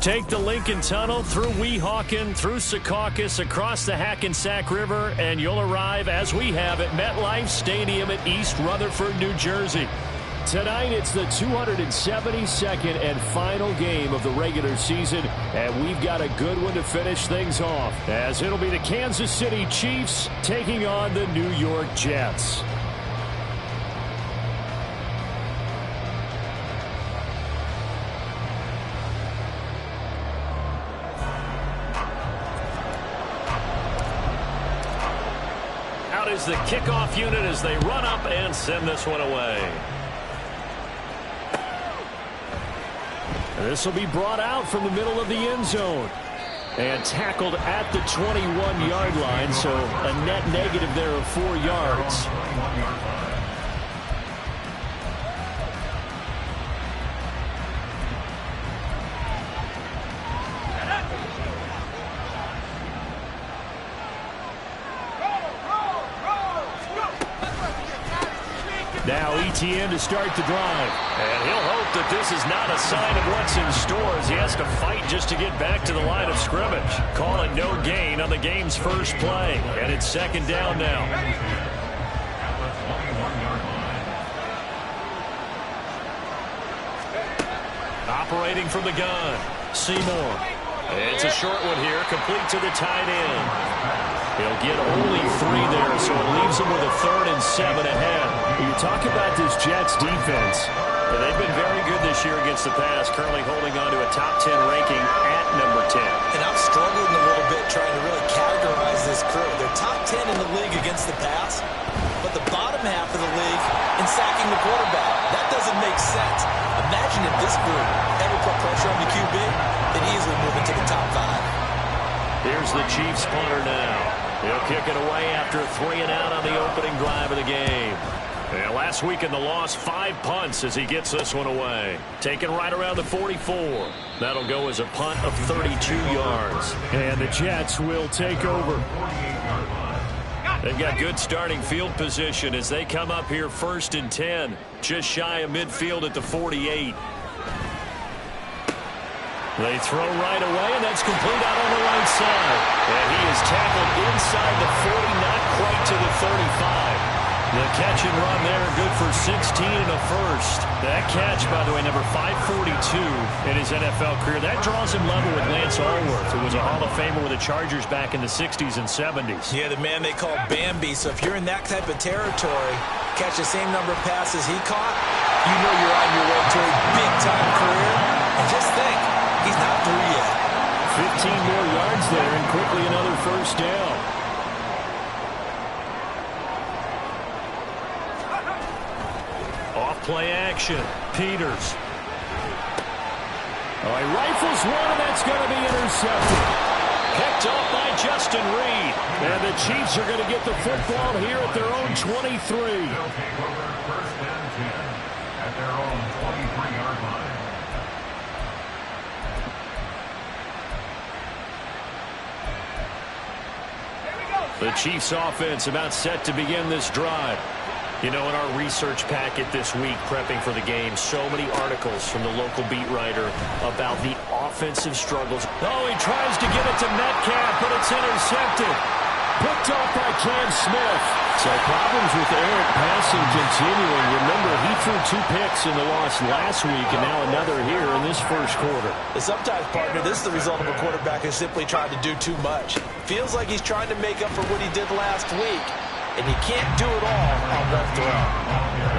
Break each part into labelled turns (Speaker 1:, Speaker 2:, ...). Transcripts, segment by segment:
Speaker 1: Take the Lincoln Tunnel through Weehawken, through Secaucus, across the Hackensack River, and you'll arrive, as we have, at MetLife Stadium at East Rutherford, New Jersey. Tonight, it's the 272nd and final game of the regular season, and we've got a good one to finish things off, as it'll be the Kansas City Chiefs taking on the New York Jets. Out is the kickoff unit as they run up and send this one away. This will be brought out from the middle of the end zone and tackled at the 21-yard line, so a net negative there of 4 yards. Now ETN to start the drive. And he'll hope that this is not a sign of what's in store as he has to fight just to get back to the line of scrimmage. Call it no gain on the game's first play. And it's second down now. Operating from the gun. Seymour. It's a short one here, complete to the tight end. He'll get only 3 there, so it leaves him with a 3rd and 7 ahead. You talk about this Jets defense. They've been very good this year against the pass, currently holding on to a top 10 ranking at number 10.
Speaker 2: And I'm struggling a little bit trying to really categorize this crew. They're top 10 in the league against the pass, but the bottom half of the league in sacking the quarterback. That doesn't make sense. Imagine if this group ever put pressure on the QB, they'd easily move into the top 5.
Speaker 1: Here's the Chiefs punter now. He'll kick it away after a 3 and out on the opening drive of the game. And last week in the loss, 5 punts as he gets this one away. Taken right around the 44. That'll go as a punt of 32 yards. And the Jets will take over. They've got good starting field position as they come up here 1st and 10. Just shy of midfield at the 48. They throw right away, and that's complete out on the right side. And he is tackled inside the 40, not quite to the 35. The catch and run there, good for 16 and a first. That catch, by the way, number 542 in his NFL career. That draws him level with Lance Allworth, who was a Hall of Famer with the Chargers back in the 60s and 70s.
Speaker 2: Yeah, the man they call Bambi. So if you're in that type of territory, catch the same number of passes he caught, you know you're on your way to a big-time career. And just think, he's not through yet.
Speaker 1: 15 more yards there and quickly another first down. Off play action. Peters. Oh, he rifles one, and that's going to be intercepted. Picked off by Justin Reed. And the Chiefs are going to get the football here at their own 23.
Speaker 3: They'll take over 1st and 10 at their own 23-yard line.
Speaker 1: The Chiefs offense about set to begin this drive. You know, in our research packet this week, prepping for the game, so many articles from the local beat writer about the offensive struggles. Oh, he tries to get it to Metcalf, but it's intercepted. Picked off by Cam Smith. So problems with errant passing continuing. Remember, he threw 2 picks in the loss last week, and now another here in this first quarter.
Speaker 2: Sometimes, partner, this is the result of a quarterback who simply tried to do too much. Feels like he's trying to make up for what he did last week. And he can't do it all on one throw.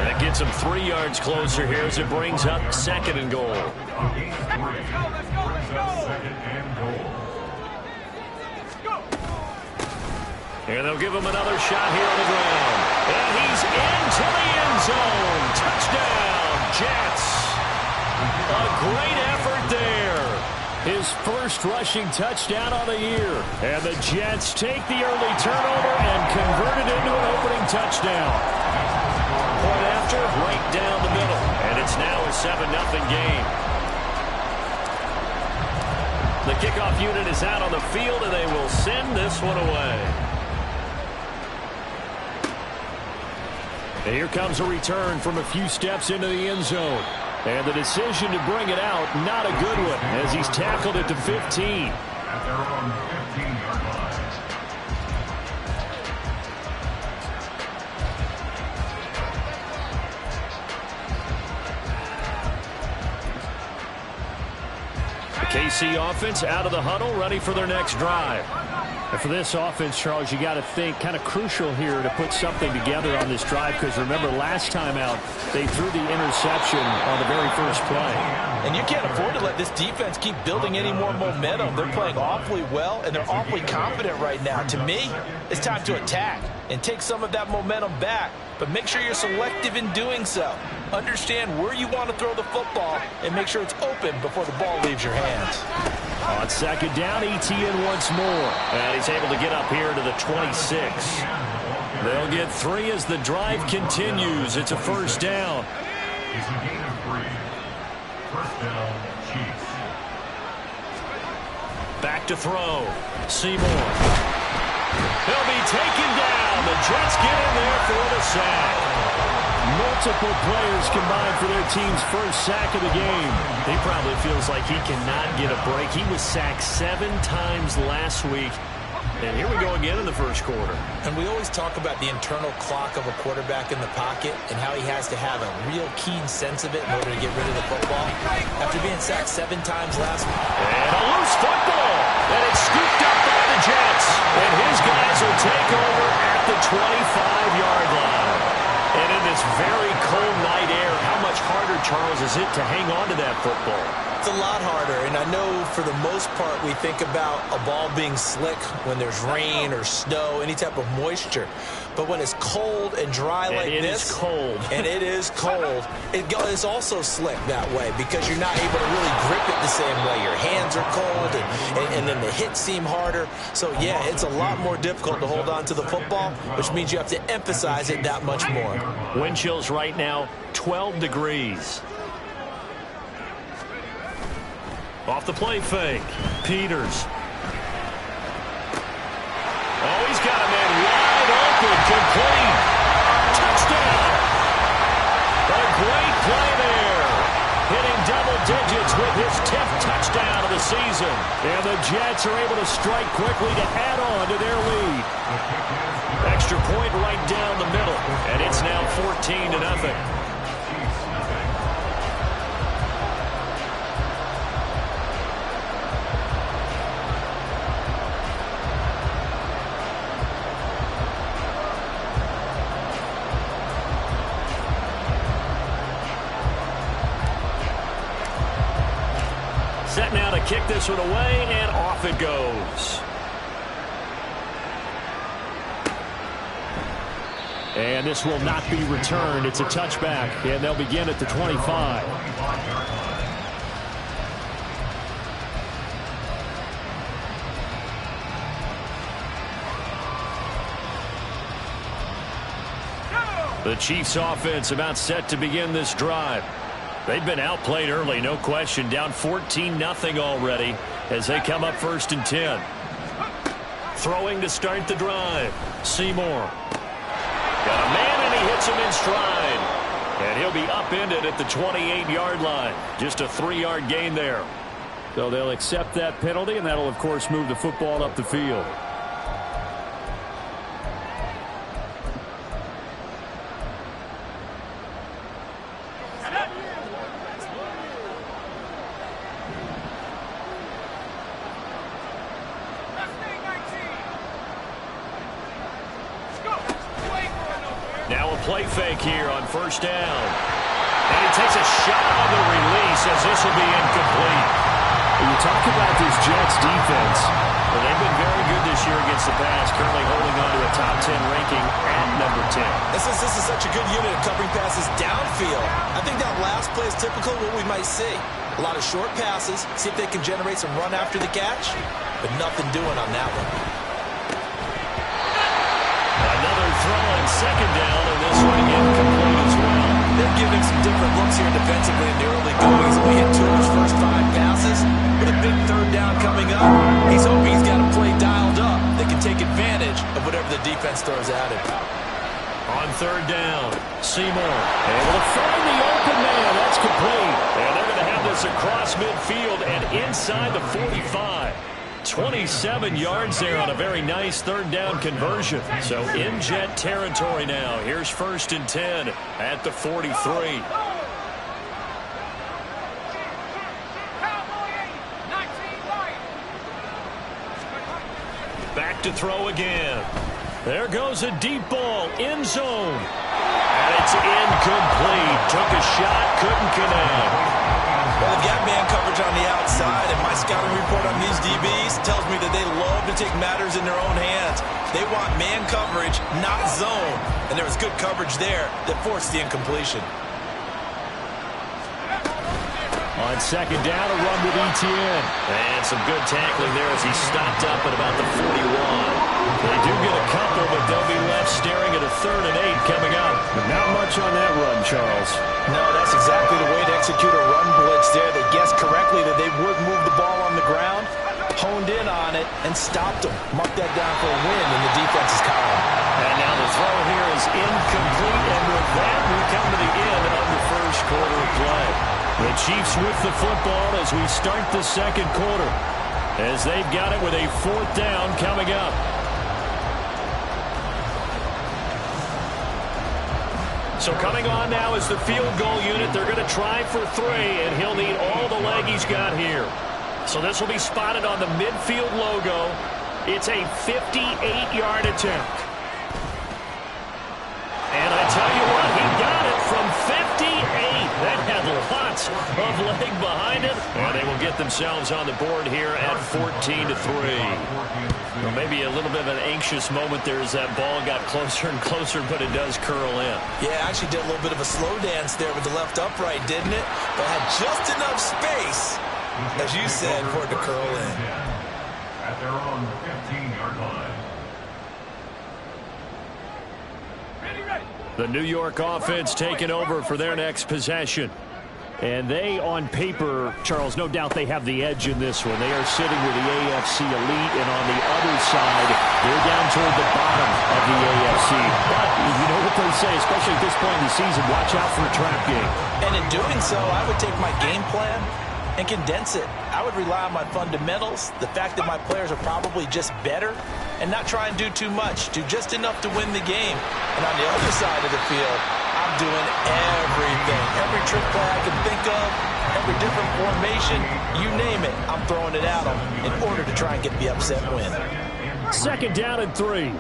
Speaker 1: That gets him 3 yards closer here as it brings up 2nd and goal. And they'll give him another shot here on the ground. And he's into the end zone. Touchdown, Jets. A great effort there. His first rushing touchdown on the year. And the Jets take the early turnover and convert it into an opening touchdown. Point after, right down the middle. And it's now a 7-0 game. The kickoff unit is out on the field, and they will send this one away. And here comes a return from a few steps into the end zone. And the decision to bring it out, not a good one, as he's tackled it to 15.
Speaker 3: At their own 15-yard line.
Speaker 1: KC offense out of the huddle, ready for their next drive. And for this offense, Charles, you got to think kind of crucial here to put something together on this drive, because remember last time out they threw the interception on the very first play.
Speaker 2: And you can't afford to let this defense keep building any more momentum. They're playing awfully well, and they're awfully confident right now. To me, it's time to attack and take some of that momentum back, but make sure you're selective in doing so. Understand where you want to throw the football and make sure it's open before the ball leaves your hands.
Speaker 1: On second down, ETN once more. And he's able to get up here to the 26. They'll get 3 as the drive continues. It's a first down.
Speaker 3: It's a gain of 3. First down, Chiefs.
Speaker 1: Back to throw. Seymour. He'll be taken down. The Jets get in there for the sack. Multiple players combined for their team's first sack of the game. He probably feels like he cannot get a break. He was sacked 7 times last week. And here we go again in the first quarter.
Speaker 2: And we always talk about the internal clock of a quarterback in the pocket and how he has to have a real keen sense of it in order to get rid of the football. After being sacked 7 times last week.
Speaker 1: And a loose football. And it's scooped up by the Jets. And his guys will take over at the 25-yard line. And in this very cold night air, how much harder, Charles, is it to hang on to that football?
Speaker 2: It's a lot harder, and I know for the most part we think about a ball being slick when there's rain or snow, any type of moisture. But when it's cold and dry like this,
Speaker 1: it is cold.
Speaker 2: And it is cold, it's also slick that way because you're not able to really grip it the same way. Your hands are cold, and then the hits seem harder. So, yeah, it's a lot more difficult to hold on to the football, which means you have to emphasize it that much more.
Speaker 1: Wind chills right now, 12 degrees. Off the play fake. Peters. Oh, he's got a man wide open. Complete. Touchdown. A great play there. Hitting double digits with his 10th touchdown of the season. And the Jets are able to strike quickly to add on to their lead. Extra point right down the middle. And it's now 14-0. Set now to kick this one away, and off it goes. And this will not be returned. It's a touchback, and they'll begin at the 25. The Chiefs offense about set to begin this drive. They've been outplayed early, no question. Down 14-0 already as they come up 1st and 10. Throwing to start the drive. Seymour. Got a man, and he hits him in stride. And he'll be upended at the 28-yard line. Just a 3-yard gain there. So they'll accept that penalty, and that'll, of course, move the football up the field. Now a play fake here on 1st down. And he takes a shot on the release as this will be incomplete. When you talk about this Jets defense, well, they've been very good this year against the pass, currently holding on to a top 10 ranking at number 10.
Speaker 2: This is such a good unit of covering passes downfield. I think that last play is typical of what we might see. A lot of short passes, see if they can generate some run after the catch, but nothing doing on that one.
Speaker 1: Another throw on 2nd down, and this one again complete as well.
Speaker 2: They're giving some different looks here defensively in the early goings. We hit 2 of his first 5 passes with a big 3rd down coming up. He's hoping he's got a play dialed up that can take advantage of whatever the defense throws at him.
Speaker 1: On 3rd down, Seymour able to find the open man. That's complete. this across midfield and inside the 45. 27 yards there on a very nice third down conversion. So in Jet territory now. Here's 1st and 10 at the 43. Back to throw again. There goes a deep ball, end zone. And it's incomplete. Took a shot, couldn't connect.
Speaker 2: Well, they've got man coverage on the outside, and my scouting report on these DBs tells me that they love to take matters in their own hands. They want man coverage, not zone. And there was good coverage there that forced the incompletion.
Speaker 1: On 2nd down, a run with Etienne. And some good tackling there as he stopped up at about the 41. They do get a couple, but they'll be left staring at a 3rd and 8 coming up.
Speaker 4: But not much on that run, Charles.
Speaker 2: No, that's exactly the way to execute a run blitz there. They guessed correctly that they would move the ball on the ground, honed in on it, and stopped them. Mark that down for a win in the defense's column.
Speaker 1: And now the throw here is incomplete, and with that, we come to the end of the first quarter of play. The Chiefs with the football as we start the second quarter, as they've got it with a 4th down coming up. So coming on now is the field goal unit. They're going to try for 3, and he'll need all the leg he's got here. So this will be spotted on the midfield logo. It's a 58-yard attempt. And I tell you what, he got it from 58. That had lots of leg behind it. And they will get themselves on the board here at 14-3. Well, maybe a little bit of an anxious moment there as that ball got closer and closer, but it does curl in.
Speaker 2: Yeah, actually did a little bit of a slow dance there with the left upright, didn't it? But had just enough space, as you said, for it to curl in.
Speaker 3: At their own 15-yard line.
Speaker 1: The New York offense taking over for their next possession. And they, on paper, Charles, no doubt they have the edge in this one. They are sitting with the AFC elite, and on the other side, they're down toward the bottom of the AFC. But you know what they say, especially at this point in the season, watch out for a trap game.
Speaker 2: And in doing so, I would take my game plan and condense it. I would rely on my fundamentals, the fact that my players are probably just better, and not try and do too much, do just enough to win the game. And on the other side of the field, I'm doing everything. Every trick play I can think of, every different formation, you name it, I'm throwing it at them in order to try and get the upset win.
Speaker 1: 2nd down and 3.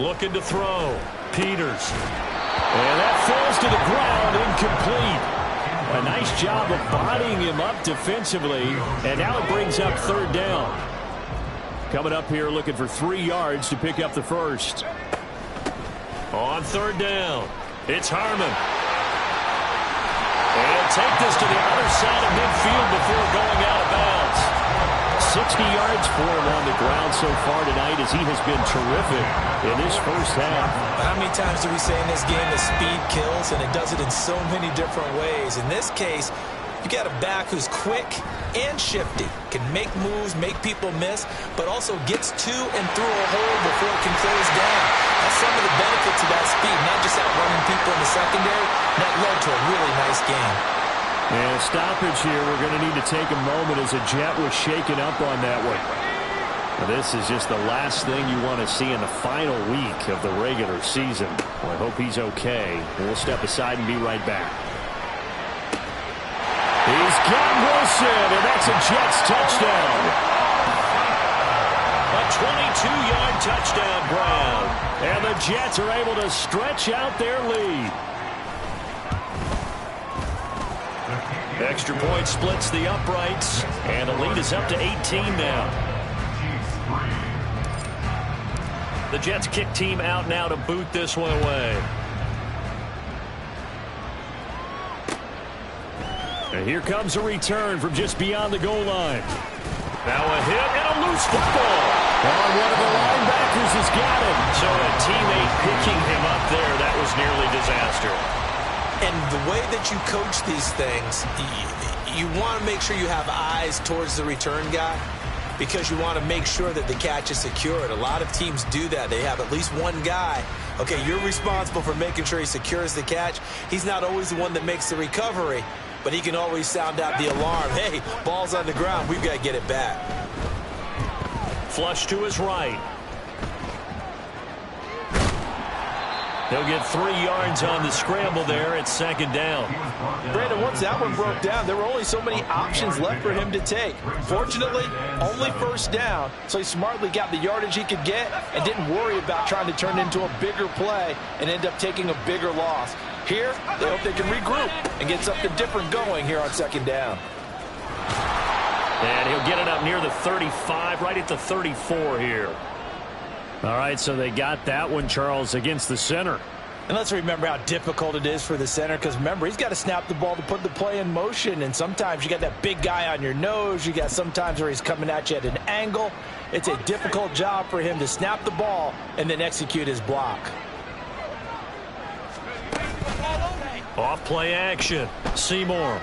Speaker 1: Looking to throw. Peters. And that falls to the ground, incomplete. A nice job of bodying him up defensively, and now it brings up 3rd down. Coming up here looking for 3 yards to pick up the first. On 3rd down, it's Harmon. And take this to the other side of midfield before going out of bounds. 60 yards for him on the ground so far tonight as he has been terrific in this first half.
Speaker 2: How many times do we say in this game that speed kills, and it does it in so many different ways? In this case, you got a back who's quick and shifty, can make moves, make people miss, but also gets to and through a hole before it can close down. That's some of the benefits of that speed, not just outrunning people in the secondary. That led to a really nice game.
Speaker 1: And a stoppage here. We're going to need to take a moment as a Jet was shaken up on that one. Now, this is just the last thing you want to see in the final week of the regular season. Well, I hope he's okay. We'll step aside and be right back. He's got Wilson, and that's a Jets touchdown. A 22-yard touchdown, Brown. And the Jets are able to stretch out their lead. Extra point splits the uprights, and the lead is up to 18 now. The Jets kick team out now to boot this one away. And here comes a return from just beyond the goal line. Now a hit and a loose football. Oh, one of the linebackers has got it. So a teammate picking him up there, that was nearly disaster.
Speaker 2: And the way that you coach these things, you want to make sure you have eyes towards the return guy. because you want to make sure that the catch is secured. A lot of teams do that. They have at least one guy. Okay, you're responsible for making sure he secures the catch. He's not always the one that makes the recovery, but he can always sound out the alarm. Hey, ball's on the ground. We've got to get it back.
Speaker 1: Flush to his right. He'll get 3 yards on the scramble there at second down.
Speaker 2: Brandon, once that one broke down, there were only so many options left for him to take. Fortunately, only first down, so he smartly got the yardage he could get and didn't worry about trying to turn it into a bigger play and end up taking a bigger loss. Here, they hope they can regroup and get something different going here on second down.
Speaker 1: And he'll get it up near the 35, right at the 34 here. All right, so they got that one, Charles, against the center.
Speaker 2: And let's remember how difficult it is for the center, because remember, he's got to snap the ball to put the play in motion, and sometimes you got that big guy on your nose. You got sometimes where he's coming at you at an angle. It's a difficult job for him to snap the ball and then execute his block.
Speaker 1: Off play action. Seymour.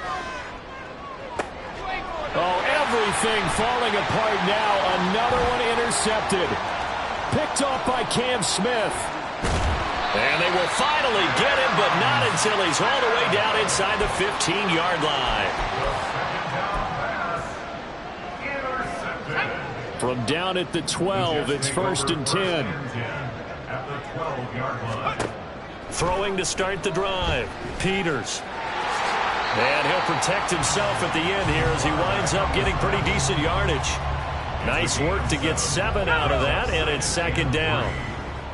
Speaker 1: Oh, everything falling apart now. Another one intercepted. Picked off by Cam Smith. And they will finally get him, but not until he's all the way down inside the 15-yard line. From down at the 12, it's 1st and 10. Throwing to start the drive. Peters. And he'll protect himself at the end here as he winds up getting pretty decent yardage. Nice work to get 7 out of that, and it's second down.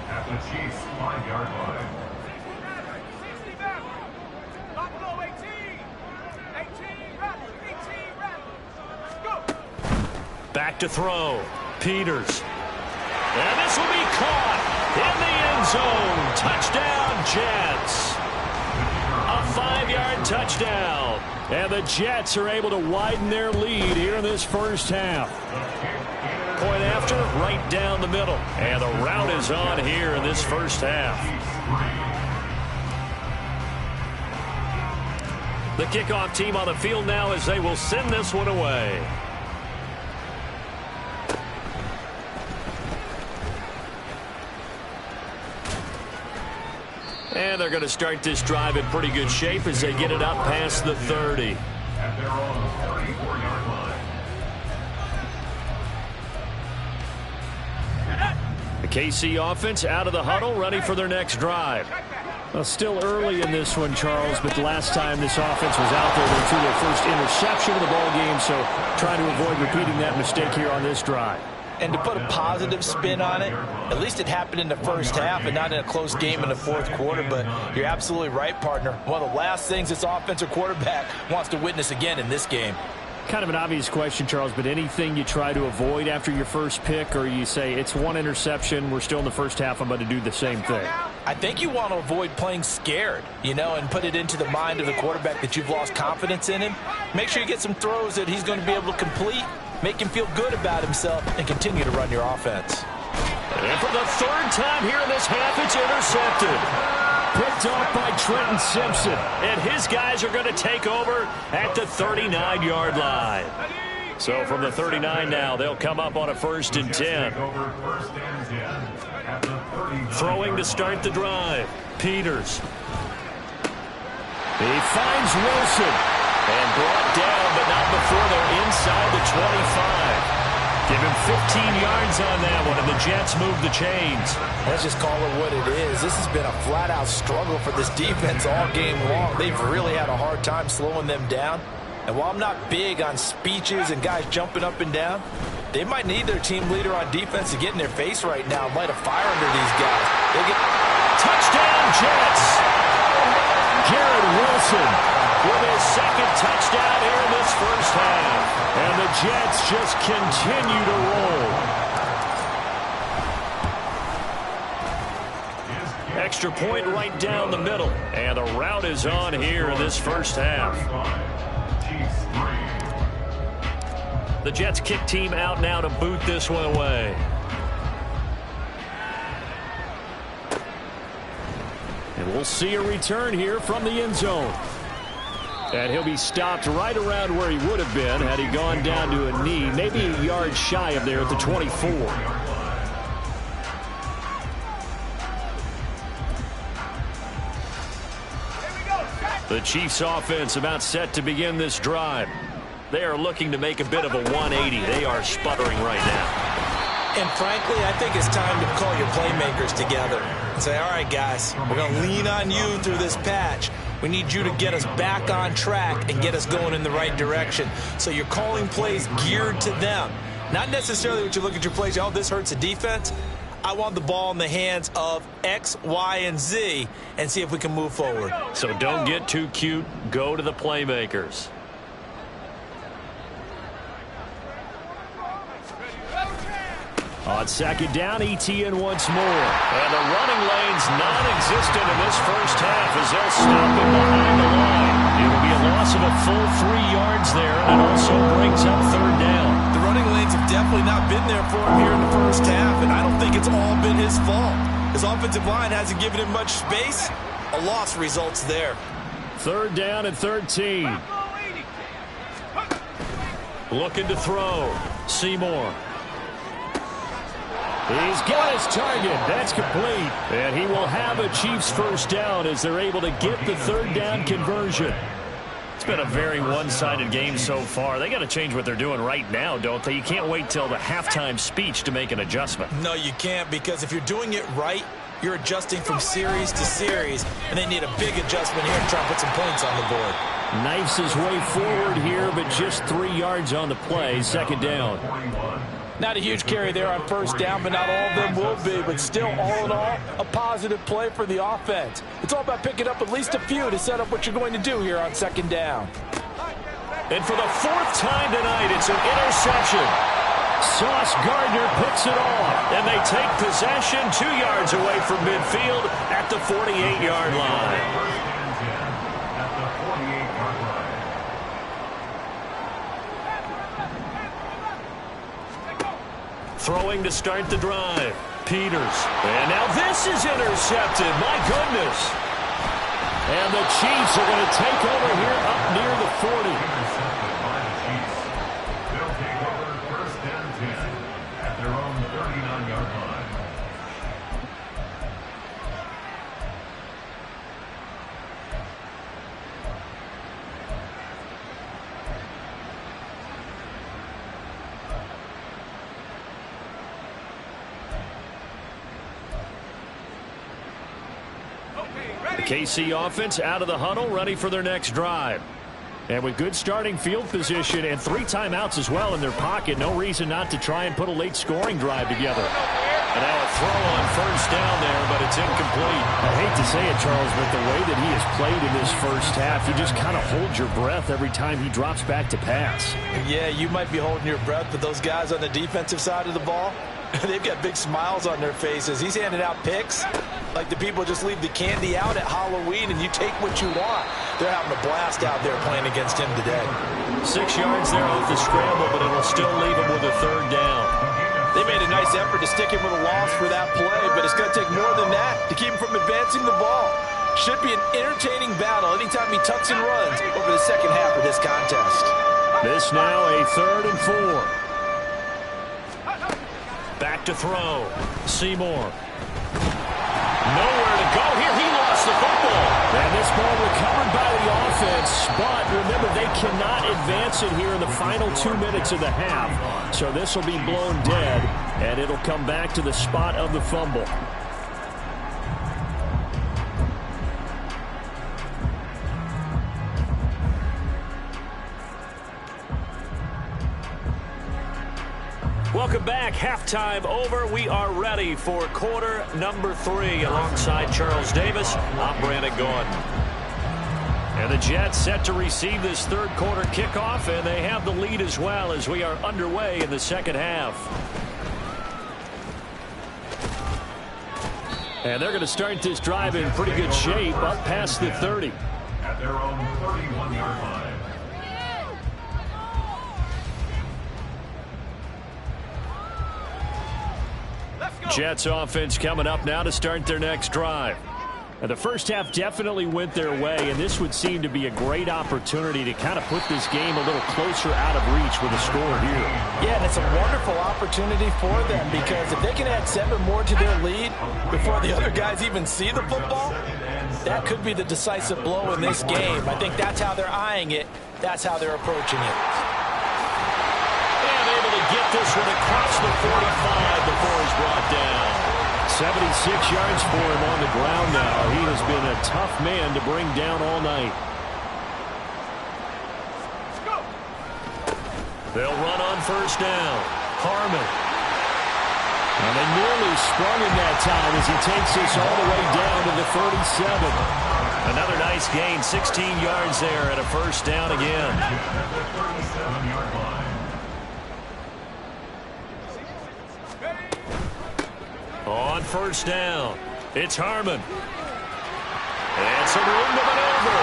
Speaker 3: At the Chiefs' 5-yard line.
Speaker 1: Back to throw. Peters. And this will be caught in the end zone. Touchdown, Jets. A 5-yard touchdown. And the Jets are able to widen their lead here in this first half. Point after, right down the middle. And the route is on here in this first half. The kickoff team on the field now as they will send this one away. And they're going to start this drive in pretty good shape as they get it up past the 30.
Speaker 3: At their own 34-yard line.
Speaker 1: The KC offense out of the huddle, ready for their next drive. Well, still early in this one, Charles, but the last time this offense was out there, they threw their first interception of the ball game, so trying to avoid repeating that mistake here on this drive.
Speaker 2: And to put a positive spin on it, at least it happened in the first half and not in a close game in the fourth quarter. But you're absolutely right, partner. One of the last things this offensive quarterback wants to witness again in this game.
Speaker 1: Kind of an obvious question, Charles, but anything you try to avoid after your first pick, or you say it's one interception, we're still in the first half, I'm going to do the same thing?
Speaker 2: I think you want to avoid playing scared, and put it into the mind of the quarterback that you've lost confidence in him. Make sure you get some throws that he's going to be able to complete, make him feel good about himself, and continue to run your offense.
Speaker 1: And for the third time here in this half, it's intercepted. Picked off by Trenton Simpson. And his guys are going to take over at the 39-yard line. So from the 39 now, they'll come up on a 1st and 10. Throwing to start the drive. Peters. He finds Wilson. And brought down, but not before they're inside the 25. Give him 15 yards on that one, and the Jets move the chains.
Speaker 2: Let's just call it what it is. This has been a flat-out struggle for this defense all game long. They've really had a hard time slowing them down. And while I'm not big on speeches and guys jumping up and down, they might need their team leader on defense to get in their face right now and light a fire under these guys. They'll get touchdown, Jets!
Speaker 1: Garrett Wilson with his second touchdown here in this first half. And the Jets just continue to roll. Extra point right down the middle. And the route is on here in this first half. The Jets kick team out now to boot this one away. And we'll see a return here from the end zone. And he'll be stopped right around where he would have been had he gone down to a knee, maybe a yard shy of there at the 24. The Chiefs offense about set to begin this drive. They are looking to make a bit of a 180. They are sputtering right now.
Speaker 2: And frankly, I think it's time to call your playmakers together and say, all right, guys, we're going to lean on you through this patch. We need you to get us back on track and get us going in the right direction. So you're calling plays geared to them. Not necessarily what you look at your plays, oh, this hurts the defense. I want the ball in the hands of X, Y, and Z and see if we can move forward.
Speaker 1: So don't get too cute. Go to the playmakers. On second down, ETN once more. And the running lane's non-existent in this first half as they'll stop him behind the line. It'll be a loss of a full 3 yards there, and it also brings up third down.
Speaker 2: The running lanes have definitely not been there for him here in the first half, and I don't think it's all been his fault. His offensive line hasn't given him much space. A loss results there.
Speaker 1: Third down and 13. Looking to throw. Seymour. He's got his target. That's complete. And he will have a Chiefs first down as they're able to get the third down conversion. It's been a very one-sided game so far. They got to change what they're doing right now, don't they? You can't wait till the halftime speech to make an adjustment.
Speaker 2: No, you can't, because if you're doing it right, you're adjusting from series to series, and they need a big adjustment here to try and put some points on the board.
Speaker 1: Knifes his way forward here, but just 3 yards on the play. Second down.
Speaker 2: Not a huge carry there on first down, but not all of them will be. But still, all in all, a positive play for the offense. It's all about picking up at least a few to set up what you're going to do here on second down.
Speaker 1: And for the 4th time tonight, it's an interception. Sauce Gardner picks it off, and they take possession 2 yards away from midfield at the 48-yard line. Throwing to start the drive. Peters. And now this is intercepted. My goodness. And the Chiefs are going to take over here up near the 40.
Speaker 3: Intercepted by the Chiefs. They'll take over first and 10 at their own 39-yard line.
Speaker 1: KC offense out of the huddle, ready for their next drive. And with good starting field position and 3 timeouts as well in their pocket, no reason not to try and put a late scoring drive together. And now a throw on first down there, but it's incomplete. I hate to say it, Charles, but the way that he has played in this first half, you just kind of hold your breath every time he drops back to pass.
Speaker 2: Yeah, you might be holding your breath, but those guys on the defensive side of the ball, they've got big smiles on their faces. He's handing out picks like the people just leave the candy out at Halloween and you take what you want. They're having a blast out there playing against him today.
Speaker 1: 6 yards there off the scramble, but it'll still leave him with a third down.
Speaker 2: They made a nice effort to stick him with a loss for that play, but it's going to take more than that to keep him from advancing the ball. Should be an entertaining battle anytime he tucks and runs over the second half of this contest.
Speaker 1: This now a 3rd and 4. Back to throw. Seymour. Nowhere to go here. He lost the football. And this ball recovered by the offense. But remember, they cannot advance it here in the final 2 minutes of the half. So this will be blown dead, and it'll come back to the spot of the fumble. Welcome back. Halftime over. We are ready for quarter number 3 alongside Charles Davis. I'm Brandon Gordon. And the Jets set to receive this third quarter kickoff, and they have the lead as well as we are underway in the second half. And they're going to start this drive in pretty good shape up past the 30.
Speaker 3: At their own 31-yard line.
Speaker 1: Jets offense coming up now to start their next drive.
Speaker 4: And the first half definitely went their way, and this would seem to be a great opportunity to kind of put this game a little closer out of reach with a score here.
Speaker 2: Yeah, and it's a wonderful opportunity for them because if they can add 7 more to their lead before the other guys even see the football, that could be the decisive blow in this game. I think that's how they're eyeing it. That's how they're approaching it.
Speaker 1: And able to get this one across the 45 before he's brought down.
Speaker 4: 76 yards for him on the ground now. He has been a tough man to bring down all night.
Speaker 1: They'll run on first down. Harmon.
Speaker 4: And they nearly sprung him that time as he takes this all the way down to the 37.
Speaker 1: Another nice gain, 16 yards there at a first down again. On first down, it's Harmon. And some room to maneuver.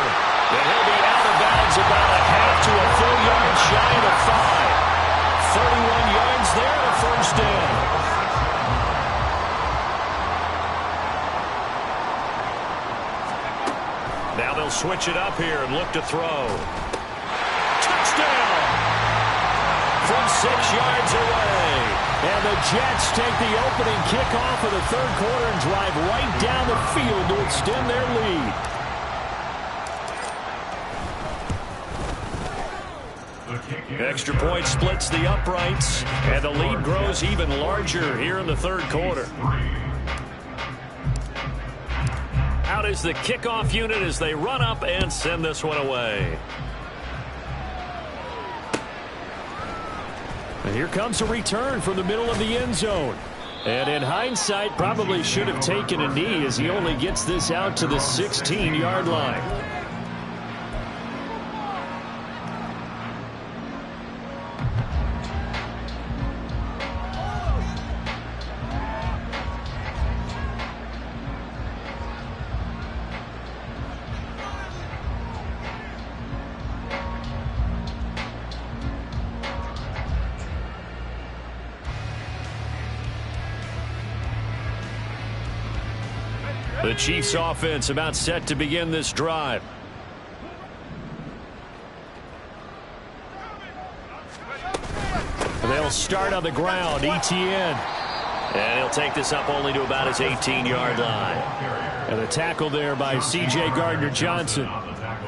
Speaker 1: And he'll be out of bounds about a half to a full yard shy of the 5. 31 yards there at a first down. Now they'll switch it up here and look to throw. Touchdown! From 6 yards away.
Speaker 4: And the Jets take the opening kickoff of the third quarter and drive right down the field to extend their lead.
Speaker 1: Extra point splits the uprights, and the lead grows even larger here in the third quarter. Out is the kickoff unit as they run up and send this one away.
Speaker 4: And here comes a return from the middle of the end zone. And in hindsight, probably should have taken a knee as he only gets this out to the 16-yard line.
Speaker 1: The Chiefs offense about set to begin this drive.
Speaker 4: They'll start on the ground. ETN.
Speaker 1: And he'll take this up only to about his 18-yard line.
Speaker 4: And a tackle there by C.J. Gardner-Johnson.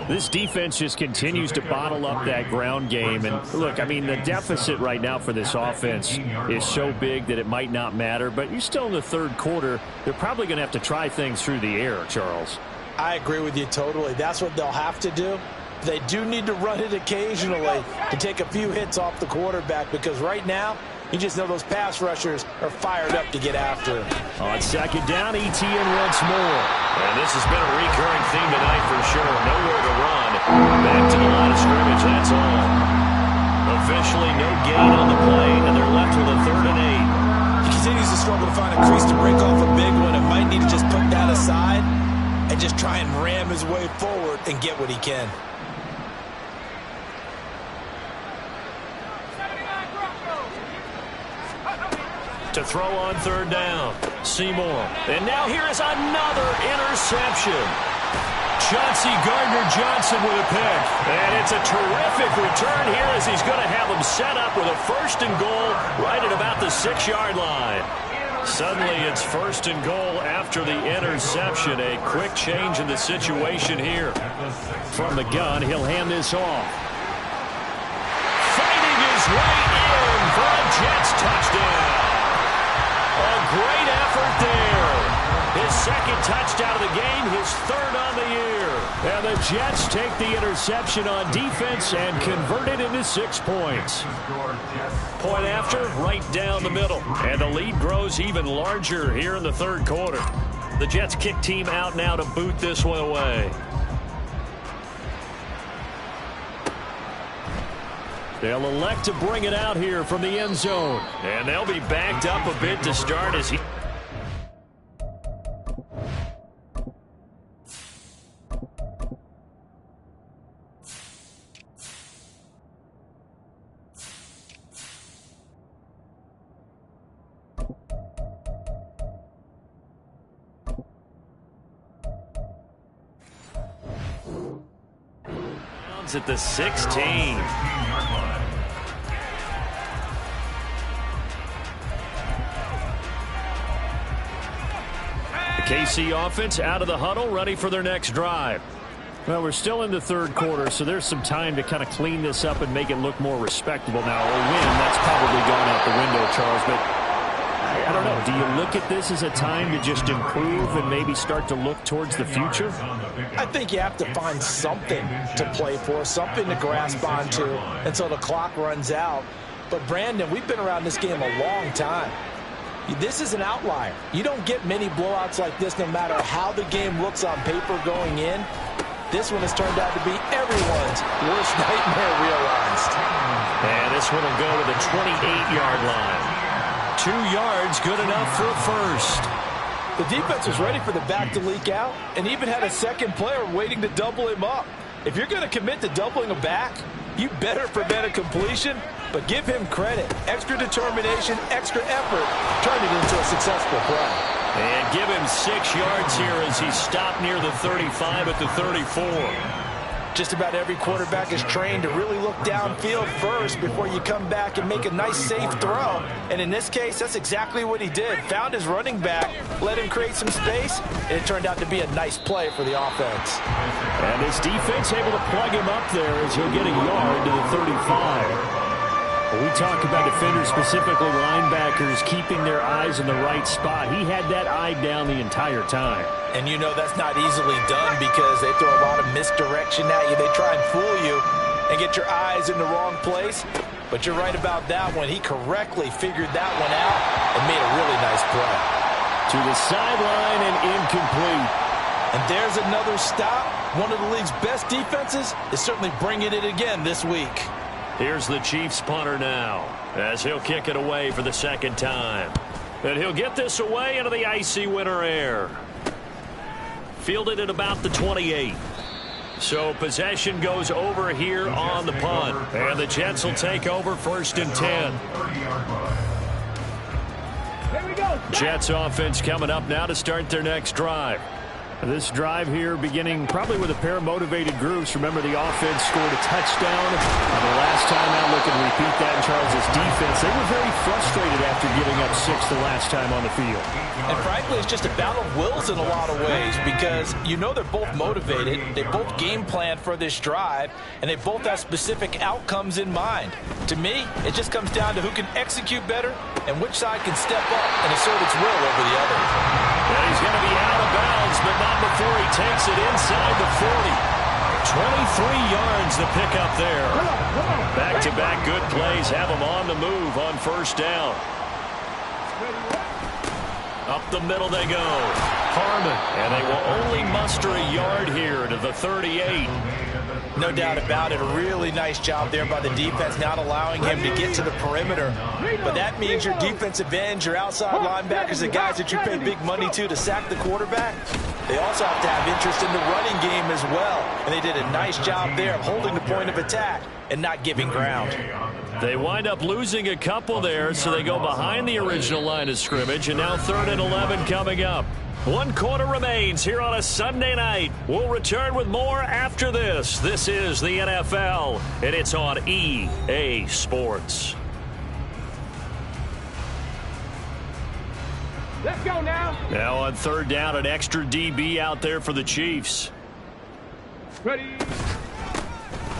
Speaker 4: This defense just continues to bottle up that ground game. And look, I mean, the deficit right now for this offense is so big that it might not matter. But you're still in the third quarter. They're probably going to have to try things through the air, Charles.
Speaker 2: I agree with you totally. That's what they'll have to do. They do need to run it occasionally to take a few hits off the quarterback because right now, you just know those pass rushers are fired up to get after him.
Speaker 4: On second down, ETN once more.
Speaker 1: And this has been a recurring theme tonight for sure. Nowhere to run. Back to the line of scrimmage, that's all. Officially no gain on the play, and they're left with a 3rd and 8.
Speaker 2: He continues to struggle to find a crease to break off a big one and might need to just put that aside and just try and ram his way forward and get what he can.
Speaker 1: To throw on 3rd down, Seymour. And now here is another interception. Chauncey Gardner-Johnson with a pick. And it's a terrific return here as he's going to have them set up with a 1st and goal right at about the 6-yard line. Suddenly it's 1st and goal after the interception. A quick change in the situation here.
Speaker 4: From the gun, he'll hand this off.
Speaker 1: Fighting his way in for a Jets touchdown. A great effort there. His 2nd touchdown of the game, his 3rd on the year.
Speaker 4: And the Jets take the interception on defense and convert it into 6 points.
Speaker 1: Point after, right down the middle. And the lead grows even larger here in the third quarter. The Jets kick team out now to boot this one away.
Speaker 4: They'll elect to bring it out here from the end zone.
Speaker 1: And they'll be backed up a bit to start as he... yards at the 16. KC offense out of the huddle, ready for their next drive.
Speaker 4: Well, we're still in the third quarter, so there's some time to kind of clean this up and make it look more respectable now. A win, that's probably gone out the window, Charles, but I don't know. Do you look at this as a time to just improve and maybe start to look towards the future?
Speaker 2: I think you have to find something to play for, something to grasp onto until the clock runs out. But, Brandon, we've been around this game a long time. This is an outlier. You don't get many blowouts like this no matter how the game looks on paper going in. This one has turned out to be everyone's worst nightmare realized.
Speaker 1: And this one will go to the 28-yard line. 2 yards, good enough for a first.
Speaker 2: The defense was ready for the back to leak out and even had a second player waiting to double him up. If you're going to commit to doubling a back, you better prevent a completion, but give him credit. Extra determination, extra effort, turned it into a successful play.
Speaker 1: And give him 6 yards here as he stopped near the 35 at the 34.
Speaker 2: Just about every quarterback is trained to really look downfield first before you come back and make a nice, safe throw. And in this case, that's exactly what he did. Found his running back, let him create some space, and it turned out to be a nice play for the offense.
Speaker 4: And his defense able to plug him up there as he'll get a yard to the 35. When we talk about defenders, specifically linebackers, keeping their eyes in the right spot, he had that eye down the entire time.
Speaker 2: And you know that's not easily done because they throw a lot of misdirection at you. They try and fool you and get your eyes in the wrong place. But you're right about that one. He correctly figured that one out and made a really nice play.
Speaker 4: To the sideline and incomplete.
Speaker 2: And there's another stop. One of the league's best defenses is certainly bringing it again this week.
Speaker 1: Here's the Chiefs punter now as he'll kick it away for the second time. And he'll get this away into the icy winter air. Fielded at about the 28. So possession goes over here on the punt. And the Jets will take over 1st and 10. Jets offense coming up now to start their next drive.
Speaker 4: This drive here beginning probably with a pair of motivated groups. Remember, the offense scored a touchdown. The last time out, look and repeat that in Charles' defense. They were very frustrated after giving up 6 the last time on the field.
Speaker 2: And frankly, it's just a battle of wills in a lot of ways because you know they're both motivated. They both game plan for this drive, and they both have specific outcomes in mind. To me, it just comes down to who can execute better and which side can step up and assert its will over the other.
Speaker 1: And he's going to be out of bounds, but not before he takes it inside the 40. 23 yards the pickup there. Back-to-back good plays have him on the move on 1st down. Up the middle they go. Harmon, and they will only muster a yard here to the 38.
Speaker 2: No doubt about it. A really nice job there by the defense, not allowing him to get to the perimeter. But that means your defensive ends, your outside linebackers, the guys that you pay big money to sack the quarterback, they also have to have interest in the running game as well. And they did a nice job there of holding the point of attack and not giving ground.
Speaker 1: They wind up losing a couple there, so they go behind the original line of scrimmage, and now 3rd and 11 coming up. 1 quarter remains here on a Sunday night. We'll return with more after this. This is the NFL, and it's on EA Sports.
Speaker 5: Let's go now.
Speaker 1: Now on 3rd down, an extra DB out there for the Chiefs.
Speaker 5: Ready.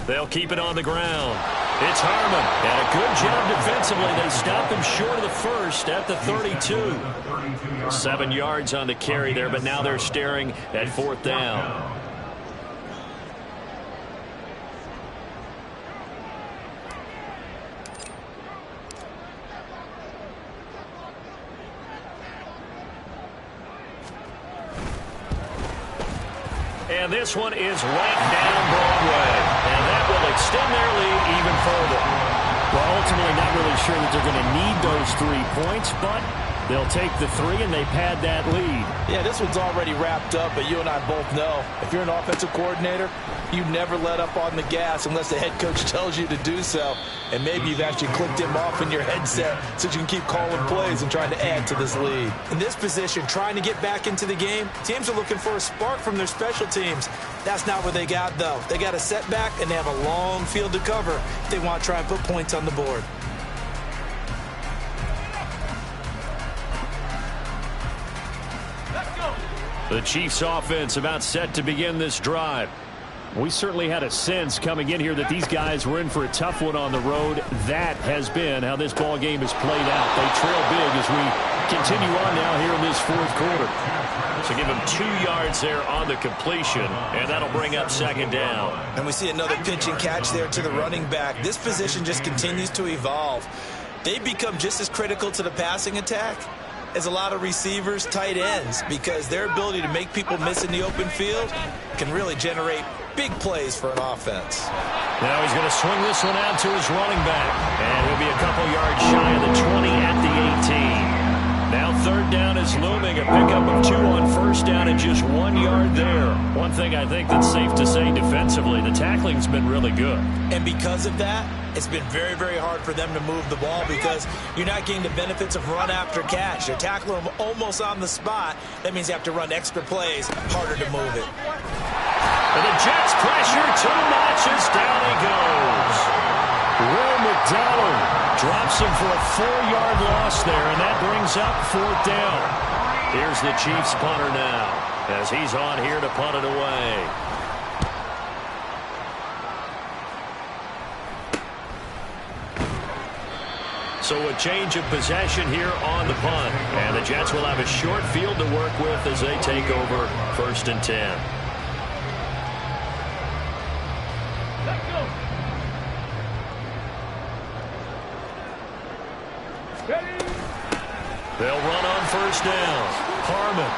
Speaker 1: They'll keep it on the ground. It's Harmon. And a good job defensively. They stop him short of the 1st at the 32. 7 yards on the carry there, but now they're staring at 4th down. And this one is right down Broadway. And that will extend their lead even further.
Speaker 4: Well, ultimately not really sure that they're going to need those 3 points, but They'll take the three, and they pad that lead.
Speaker 2: Yeah, this one's already wrapped up, but you and I both know if you're an offensive coordinator, you never let up on the gas unless the head coach tells you to do so. And maybe you've actually clicked him off in your headset so you can keep calling plays and trying to add to this lead. In this position, trying to get back into the game, teams are looking for a spark from their special teams. That's not what they got, though. They got a setback, and they have a long field to cover if they want to try and put points on the board.
Speaker 1: The Chiefs offense about set to begin this drive.
Speaker 4: We certainly had a sense coming in here that these guys were in for a tough one on the road. That has been how this ball game has played out. They trail big as we continue on now here in this fourth quarter.
Speaker 1: So give him 2 yards there on the completion, and that'll bring up second down.
Speaker 2: And we see another pitch and catch there to the running back. This position just continues to evolve. They become just as critical to the passing attack as a lot of receivers, tight ends, because their ability to make people miss in the open field can really generate big plays for an offense.
Speaker 1: Now he's going to swing this one out to his running back, and he'll be a couple yards shy of the 20 at the 18. Now third down is looming, a pickup of 2 on first down and just 1 yard there. One thing I think that's safe to say defensively, the tackling's been really good.
Speaker 2: And because of that, it's been very, very hard for them to move the ball because you're not getting the benefits of run after catch. They're tackling them almost on the spot. That means you have to run extra plays, harder to move it.
Speaker 1: And the Jets pressure, 2 notches, down he goes.
Speaker 4: Will McDonald drops him for a 4-yard loss there, and that brings up fourth down.
Speaker 1: Here's the Chiefs punter now as he's on here to punt it away. So a change of possession here on the punt. And the Jets will have a short field to work with as they take over first and 10. They'll run on first down. Harmon.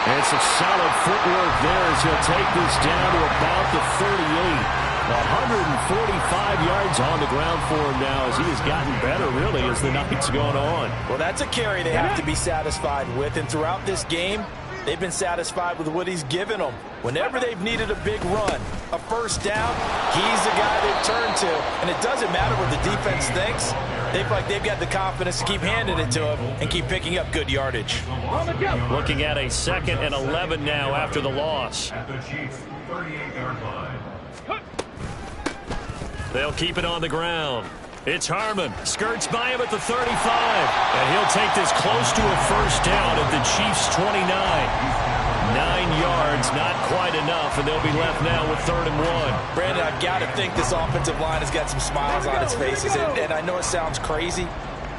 Speaker 4: And it's a solid footwork there as he'll take this down to about the 38. 145 yards on the ground for him now as he has gotten better, really, as the night's gone on.
Speaker 2: Well, that's a carry they have to be satisfied with. And throughout this game, they've been satisfied with what he's given them. Whenever they've needed a big run, a first down, he's the guy they've turned to. And it doesn't matter what the defense thinks. They feel like they've got the confidence to keep handing it to him and keep picking up good yardage.
Speaker 1: Looking at a 2nd and 11 now after the loss.
Speaker 3: At the Chiefs' 38-yard line.
Speaker 1: They'll keep it on the ground. It's Harmon. Skirts by him at the 35. And he'll take this close to a first down at the Chiefs' 29. 9 yards, not quite enough, and they'll be left now with 3rd and 1.
Speaker 2: Brandon, I've got to think this offensive line has got some smiles on its faces. And I know it sounds crazy,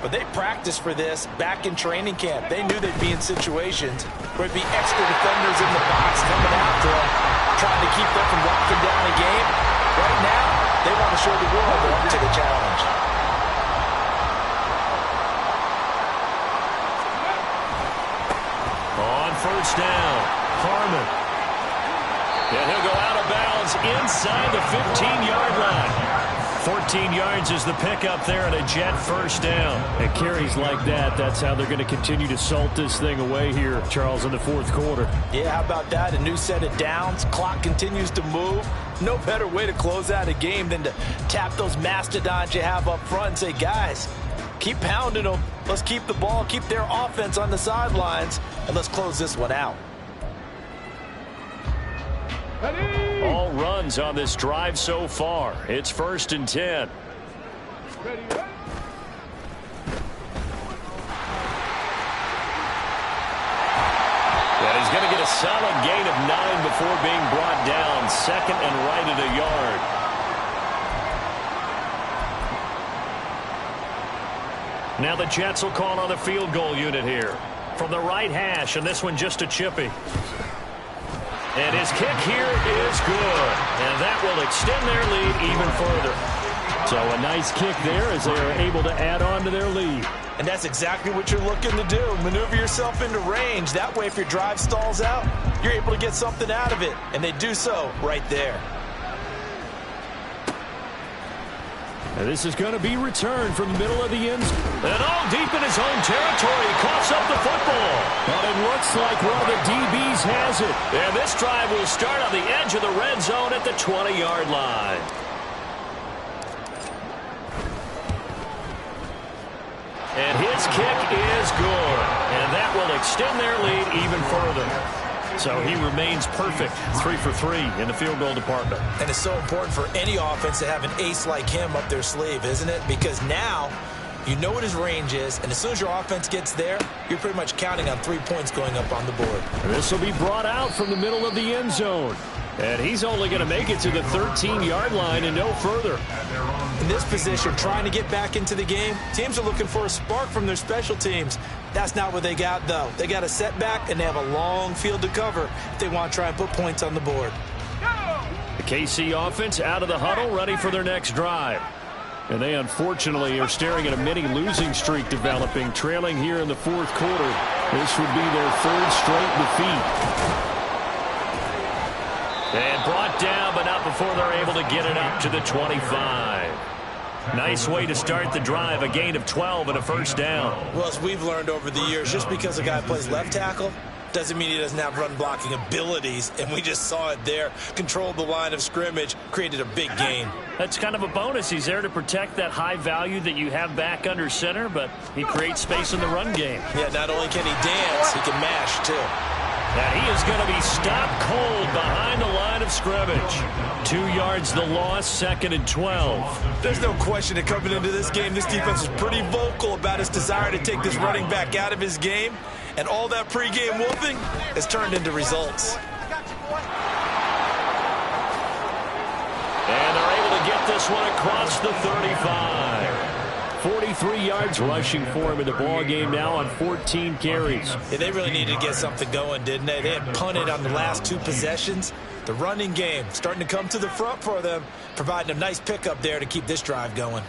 Speaker 2: but they practiced for this back in training camp. They knew they'd be in situations where it'd be extra defenders in the box coming after them, trying to keep them from locking down a game. Right now, they want to show the world they're up to the challenge.
Speaker 1: On first down, Harmon. And he'll go out of bounds inside the 15-yard line. 14 yards is the pickup there and a Jet first down.
Speaker 4: And carries like that, that's how they're going to continue to salt this thing away here, Charles, in the fourth quarter.
Speaker 2: Yeah, how about that? A new set of downs. Clock continues to move. No better way to close out a game than to tap those mastodons you have up front and say, guys, keep pounding them. Let's keep the ball, keep their offense on the sidelines, and let's close this one out.
Speaker 1: All runs on this drive so far. It's 1st and 10. And he's going to get a solid gain of 9 before being brought down. 2nd and right at a yard. Now the Jets will call on the field goal unit here. From the right hash, and this one just a chippy. And his kick here is good. And that will extend their lead even further.
Speaker 4: So a nice kick there as they are able to add on to their lead.
Speaker 2: And that's exactly what you're looking to do. Maneuver yourself into range. That way, if your drive stalls out, you're able to get something out of it. And they do so right there.
Speaker 4: And this is going to be returned from the middle of the end zone. And all deep in his own territory. He coughs up the football. But it looks like one of the DBs has it. And this drive will start on the edge of the red zone at the 20-yard line. And his kick is good. And that will extend their lead even further. So he remains perfect, 3 for 3 in the field goal department.
Speaker 2: And it's so important for any offense to have an ace like him up their sleeve, isn't it? Because now you know what his range is, and as soon as your offense gets there, you're pretty much counting on 3 points going up on the board.
Speaker 4: This will be brought out from the middle of the end zone. And he's only going to make it to the 13-yard line and no further.
Speaker 2: In this position, trying to get back into the game, teams are looking for a spark from their special teams. That's not what they got, though. They got a setback, and they have a long field to cover if they want to try and put points on the board.
Speaker 4: The KC offense out of the huddle, ready for their next drive. And they, unfortunately, are staring at a mini losing streak developing, trailing here in the fourth quarter. This would be their third straight defeat. And brought down, but not before they're able to get it up to the 25. Nice way to start the drive, a gain of 12 and a first down.
Speaker 2: Well, as we've learned over the years, just because a guy plays left tackle doesn't mean he doesn't have run-blocking abilities, and we just saw it there. Controlled the line of scrimmage, created a big gain.
Speaker 4: That's kind of a bonus. He's there to protect that high value that you have back under center, but he creates space in the run game.
Speaker 2: Yeah, not only can he dance, he can mash, too.
Speaker 4: And he is going to be stopped cold behind the line of scrimmage. 2 yards the loss, 2nd and 12.
Speaker 2: There's no question that coming into this game, this defense was pretty vocal about its desire to take this running back out of his game. And all that pregame whooping has turned into results.
Speaker 4: And they're able to get this one across the 35. 43 yards rushing for him in the ball game now on 14 carries.
Speaker 2: Yeah, they really needed to get something going, didn't they? They had punted on the last 2 possessions. The running game starting to come to the front for them, providing a nice pickup there to keep this drive going.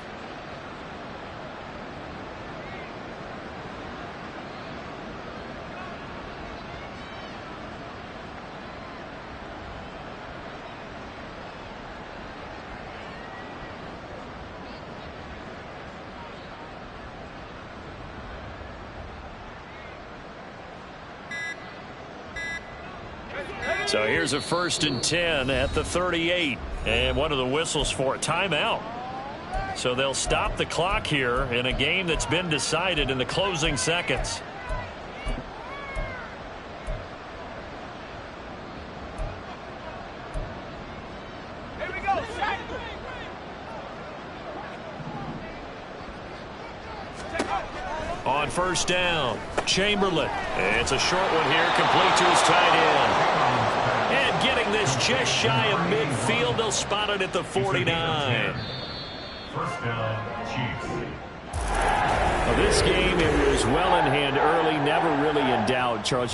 Speaker 4: So here's a 1st and 10 at the 38. And one of the whistles for a timeout. So they'll stop the clock here in a game that's been decided in the closing seconds.
Speaker 5: Here we go.
Speaker 4: On 1st down, Chamberlain. It's a short one here, complete to his tight end. And getting this just shy of midfield, they'll spot it at the 49.
Speaker 3: First down, Chiefs.
Speaker 4: Well, this game, it was well in hand early, never really in doubt, Charles.